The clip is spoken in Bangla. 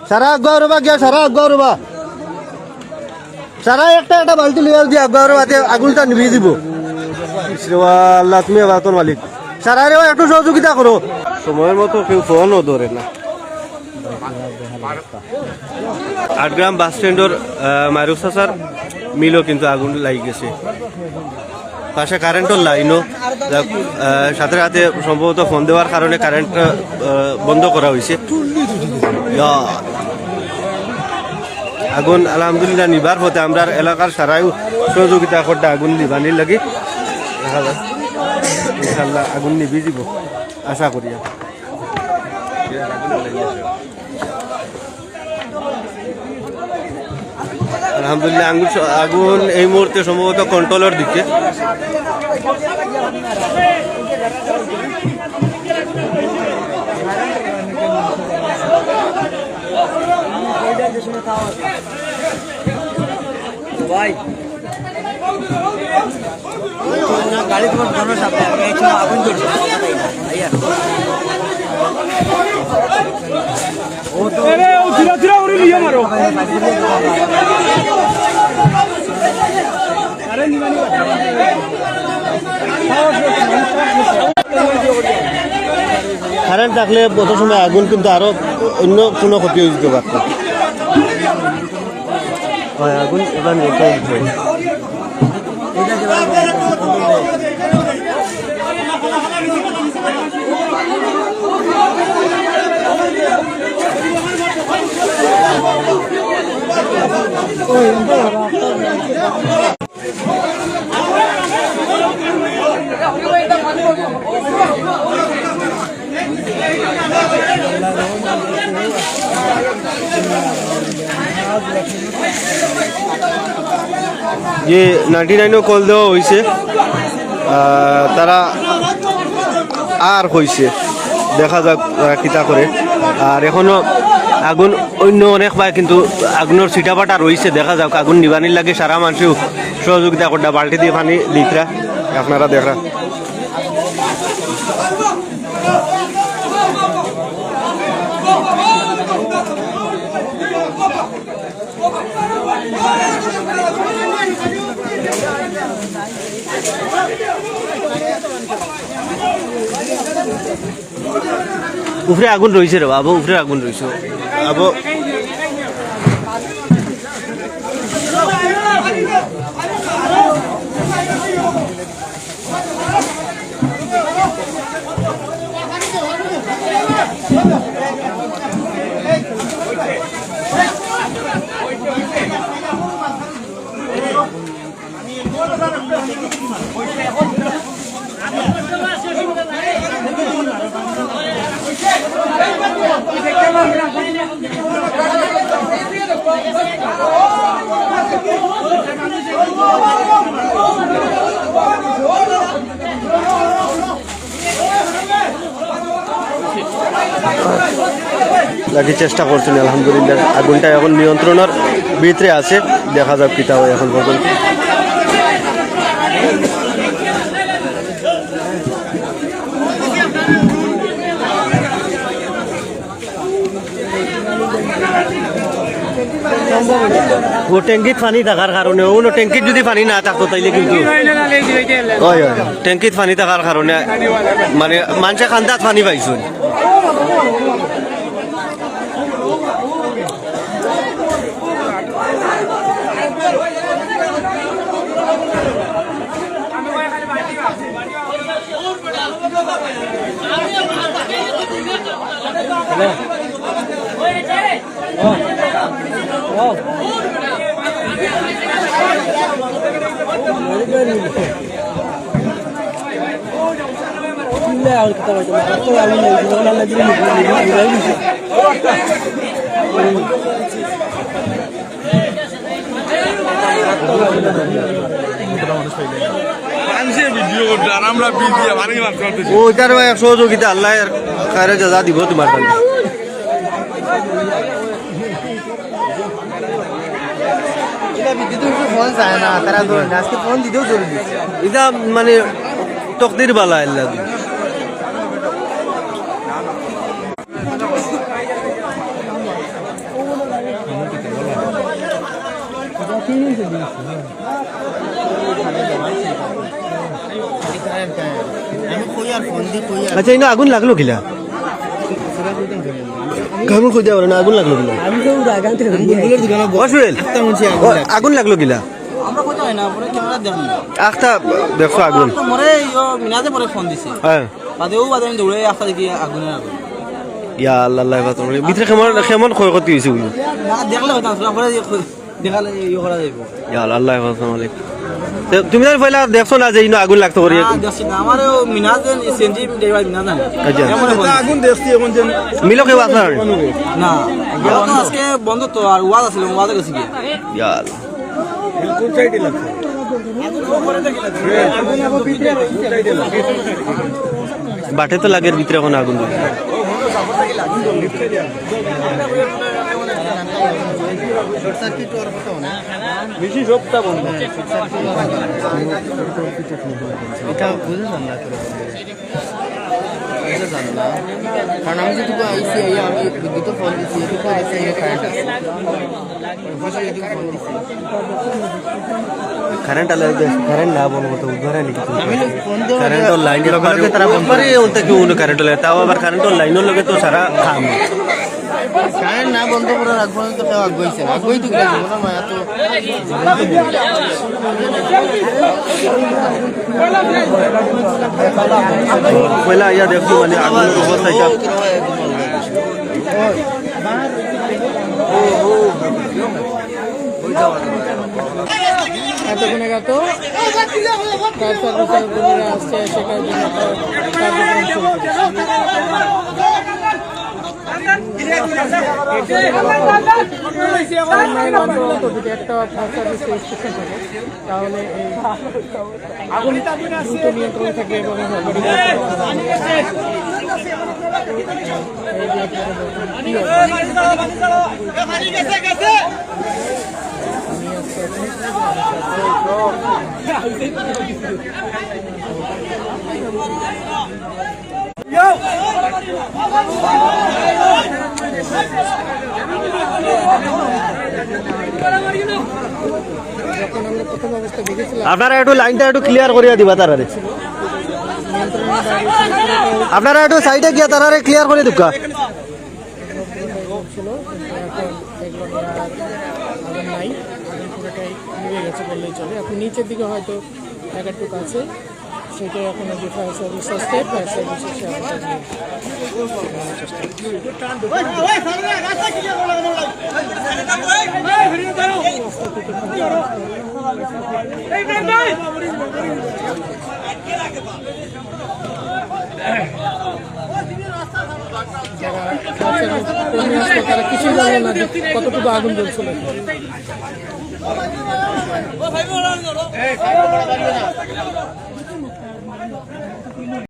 সারা গৌরবা গিয়া সারা গৌরবা সারা একটা একটা বালতি লিয়ে দিয়া গৌরবাতে আগুনটা নিভিয়ে দিব। আল্লাহ তুমি বাতন মালিক সারা রে একটু সহযোগিতা করো। সময়ের মতো কেউ ফোনও ধরে না। 8 গ্রাম বাস স্ট্যান্ডের মারুফ চাচার মিলও কিন্তু আগুন লাগি গেছে। পাশে কারেন্টের লাইনও সাথে সাথে সম্ভবত ফোন দেওয়ার কারণে কারেন্ট বন্ধ করা হয়েছে। আগুন আলহামদুলিল্লাহ নিবার পথে আমরা এলাকার সারাই সহযোগিতা করতে আগুন নিবানির লাগে দেখা যায় ইনশাল্লাহ আগুন নিবি দিব আশা করি। আলহামদুলিল্লাহ আগুন এই মুহূর্তে সম্ভবত কন্ট্রোলের দিকে। গাড়ি তোমার জনের সামনে আগুন জ্বলছে কারেন্ট থাকলে কত সময় আগুন কিন্তু আরো অন্য কোনো ক্ষতি হয়ে যেতে পারত। আগুন এবার যে 99 কল দেওয়া হয়েছে তারা আর হয়েছে দেখা যাক কিতা করে। আর এখনো আগুন অন্য অনেক পায় কিন্তু আগুনের ছিটাপাটা রয়েছে দেখা যাক। আগুন নিবানির লাগে সারা মানুষও সহযোগিতা করতে বাল্টি দিয়ে পানি দিকরা আপনারা দেখা। উপরে আগুন রয়েছে রে বাবু, উপরে আগুন রয়েছে আবু। লাগি চেষ্টা করছেন আলহামদুলিল্লাহ। আগুনটা এখন নিয়ন্ত্রণের ভিতরে আছে, দেখা যাক কিতা হয় এখন পর্যন্ত। ও ট্যাঙ্কিত পানি থাকার কারণে অন্য ট্যাঙ্কিত যদি পানি না থাকতো তাইলে কিন্তু ট্যাঙ্কিত পানি থাকার কারণে মানে মানুষে খান্দাত পানি পাইছো। ওইটার সহযোগিতা আল্লাহ খায়রে জাযা দিব তোমার। ফোন চায় না তারা আজকে ফোন দিতেও জরুরি। এটা মানে তকদির বালা আল্লাহ। আমি কই আর ফোন দি কই আর আচ্ছা, আগুন লাগলো কিলা? আগুন খুঁজে পারে না, আগুন লাগলো কিলা? আমি তো আগান থেকে বুলবুলের দোকানে বসবেন একটা মুছি আগুন লাগলো কিলা? আমরা কই না পরে ক্যামেরা দেখি আখটা দেখছো আগুন? তো মরে ইয়ো মিনাজে পরে ফোন দিছে হ্যাঁ, বাদে আমি দৌড়ে আস্তা দেখি আগুনের আগুন ইয়া আল্লাহ আল্লাহ বাত ভিতরে কেমন ক্ষয়ক্ষতি হয়েছে বুঝলি? না দেখলে হতাম পরে দেখালে ইয়ে করা যাইব ইয়া আল্লাহ বাত তুমি তো পয়লা দেখছো না যে আগুন লাগতো করি? না দেখছি না আমার মিনাজে সেনজি ড্রাইভার মিনাজ না আচ্ছা, আগুন দেখছি এখন যে মিলো কেউ আছে না গেল তো আজকে বন্ধ তো আর ওয়াজ আছিল ওয়াজে গেছি কি ইয়া আল্লাহ। কোন সাইডে লাগছে বাটে তো লাগের ভিতরে এখন আগুন লাগে। বেশি সবটা বন্ধ এটা বুঝেছেন না কারণ আমি যেটুকু আইসি আমি বিদ্যুৎ ফোন দিচ্ছি এটুকু আইসি কারেন্ট আছে কারেন্ট আলো কারেন্ট না বলবো তো উদ্ধারে লিখি আমি ফোন দেব কারেন্ট লাইন তারা বলপারে ওনতে কি উনো কারেন্ট লাগে তাও আবার কারেন্ট লাইনের লগে তো সারা খাম কারেন্ট না বন্ধ করে রাখবো তো কেউ আগুইছে না আগুই তো গেছে না মায়া তো পয়লা ইয়া দেখছো মানে আগুনের অবস্থাটা এতক্ষণ আগে তো ফায়ার সার্ভিসের কর্মীরা আসছে সেখানে জন্য কার্যক্রম চলছে। যদি একটা ফায়ার সার্ভিস রেজিস্ট্রেশন থাকে তাহলে এই আগুন দ্রুত নিয়ন্ত্রণ থাকে এবং যখন আমরা প্রথম অবস্থা দেখেছিলাম আপনারা একটু লাইনটা একটু ক্লিয়ার করিয়া দিবা তারারে, নিয়ন্ত্রণের বাইরে ছিল, আপনারা একটু সাইডে গিয়া তারারে ক্লিয়ার করে দিবা। ছিল এখন এগুলো আগুন নাই, আগুন পুরোটাই নিভে গেছে বললেই চলে। এখন নিচের দিকে হয়তো জায়গাটুকু আছে, সেটা এখন যে ফায়ার সার্ভিস আসছে ফায়ার সার্ভিস এসে আগুনটা নেভানোর চেষ্টা যারা ফায়ার সার্ভিস কর্মী আসতো তারা কিছুই জানে না যে কতটুকু আগুন জ্বলছিল।